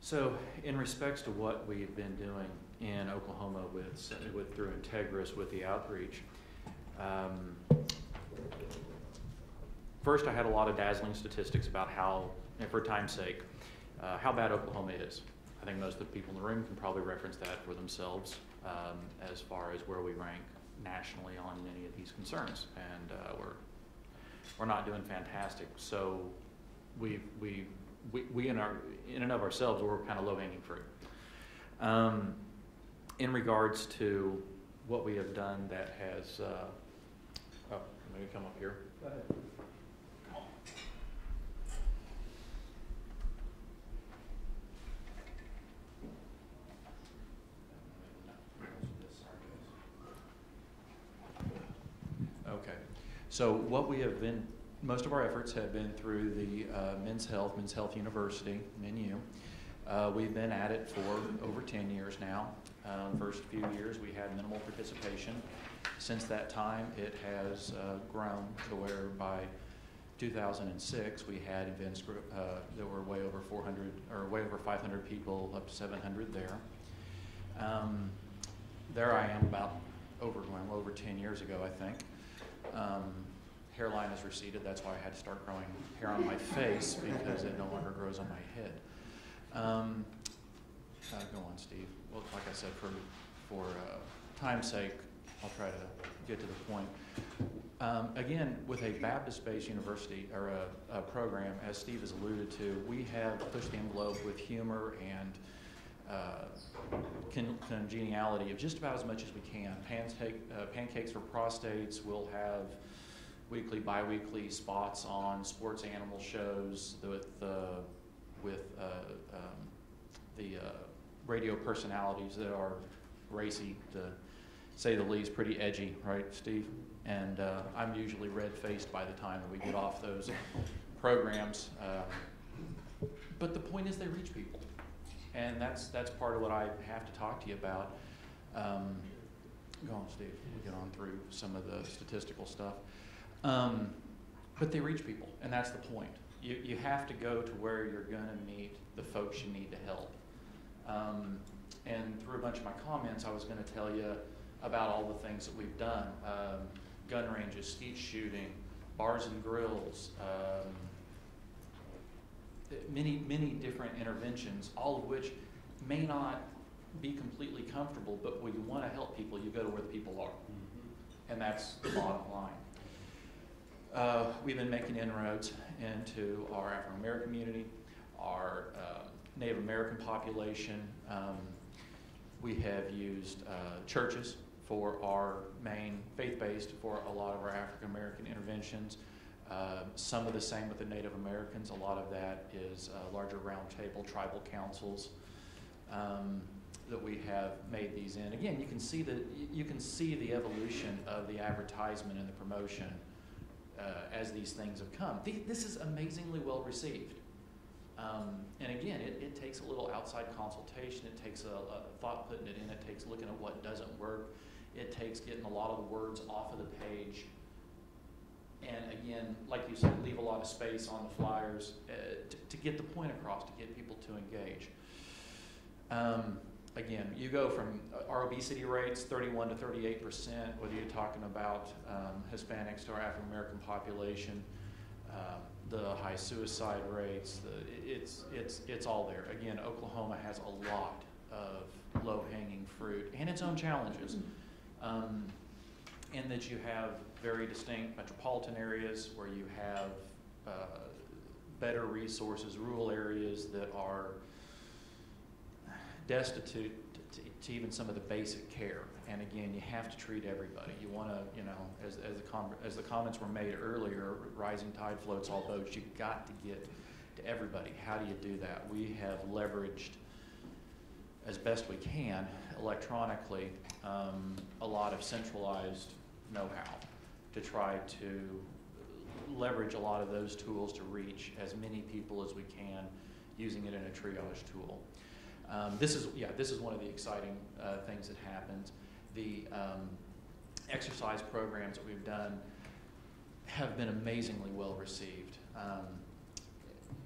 So, in respects to what we've been doing in Oklahoma through Integris with the outreach, first I had a lot of dazzling statistics about how, and for time's sake, how bad Oklahoma is. I think most of the people in the room can probably reference that for themselves as far as where we rank nationally on many of these concerns, and we're not doing fantastic. So we in and of ourselves, we're kind of low-hanging fruit. In regards to what we have done that has, maybe come up here. Go ahead. Okay, so what we have been, most of our efforts have been through the Men's Health University, MENU. We've been at it for over 10 years now. First few years we had minimal participation. Since that time it has grown to where by 2006 we had events that were way over 400 or way over 500 people, up to 700 there. There I am about over 10 years ago, I think. Hairline has receded. That's why I had to start growing hair on my face because it no longer grows on my head. Go on, Steve. Well, like I said, for time's sake, I'll try to get to the point. Again, with a Baptist-based university or a program, as Steve has alluded to, we have pushed the envelope with humor and congeniality of just about as much as we can. Pancakes for Prostates. We'll have weekly, bi-weekly spots on sports animal shows with the radio personalities that are racy, to say the least, pretty edgy, right, Steve? And I'm usually red-faced by the time that we get off those programs. But the point is they reach people. And that's part of what I have to talk to you about. Go on, Steve. We'll get on through some of the statistical stuff. But they reach people, and that's the point. You have to go to where you're going to meet the folks you need to help. And through a bunch of my comments, I was going to tell you about all the things that we've done. Gun ranges, skeet shooting, bars and grills, many different interventions, all of which may not be completely comfortable, but when you want to help people, you go to where the people are. Mm-hmm. And that's the bottom line. We've been making inroads into our African American community, our Native American population. We have used churches for our main faith-based for a lot of our African American interventions. Some of the same with the Native Americans. A lot of that is larger roundtable tribal councils that we have made these in. Again, you can see the evolution of the advertisement and the promotion as these things have come. This is amazingly well received. And again, it takes a little outside consultation. It takes a thought putting it in. It takes looking at what doesn't work. It takes getting a lot of the words off of the page. And again, like you said, leave a lot of space on the flyers to get the point across, to get people to engage. Again, you go from our obesity rates, 31 to 38%, whether you're talking about Hispanics to our African American population, the high suicide rates, it's all there. Again, Oklahoma has a lot of low-hanging fruit and its own challenges. In that you have very distinct metropolitan areas where you have better resources, rural areas that are destitute to even some of the basic care. And again, you have to treat everybody. You want to, as the comments were made earlier, rising tide floats all boats. You've got to get to everybody. How do you do that? We have leveraged, as best we can, electronically, a lot of centralized know-how to try to leverage a lot of those tools to reach as many people as we can using it in a triage tool. This is one of the exciting things that happens. The exercise programs that we've done have been amazingly well received.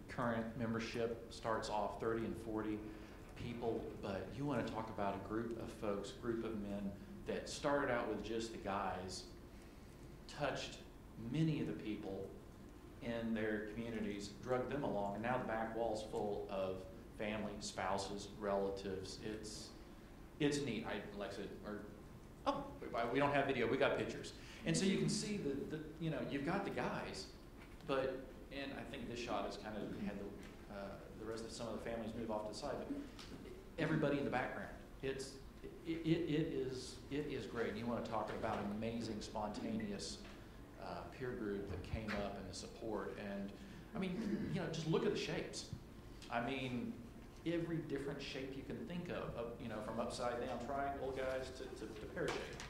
current membership starts off 30 and 40 people, but you want to talk about a group of folks, group of men that started out with just the guys, touched many of the people in their communities, drugged them along, and now the back wall's full of family, spouses, relatives. It's neat. We don't have video, we got pictures. And so you can see you've got the guys, but, and I think this shot has kind of had the rest of some of the families move off to the side, but everybody in the background. It is great. You want to talk about an amazing, spontaneous peer group that came up and the support. And I mean, just look at the shapes. I mean, every different shape you can think of from upside down triangle guys to pear shape.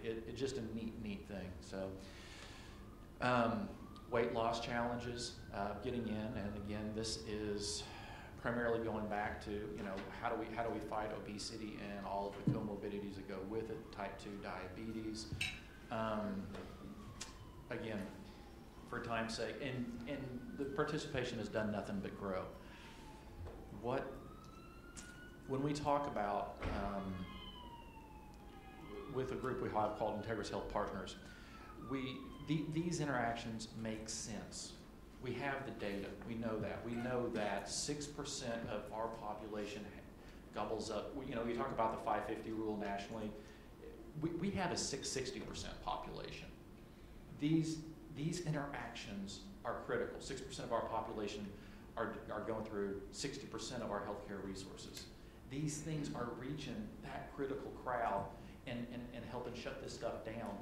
It's just a neat thing. So, weight loss challenges, getting in, and again, this is primarily going back to how do we fight obesity and all of the comorbidities that go with it, type 2 diabetes. Again, for time's sake, and the participation has done nothing but grow. When we talk about with a group we have called Integris Health Partners, these interactions make sense. We have the data. We know that. We know that 6% of our population gobbles up. We talk about the 550 rule nationally. We have a 60% population. These interactions are critical. 6% of our population are going through 60% of our healthcare resources. These things are reaching that critical crowd and helping shut this stuff down.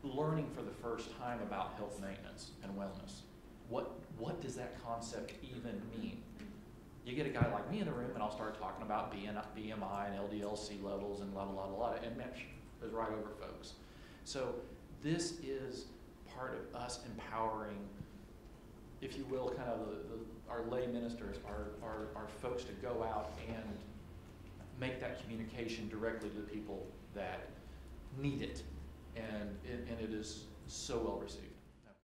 Learning for the first time about health maintenance and wellness. What does that concept even mean? You get a guy like me in the room and I'll start talking about BMI and LDL-C levels and la, and it goes right over folks. So this is part of us empowering, if you will, kind of our lay ministers, our folks to go out and make that communication directly to the people that need it. And it is so well received.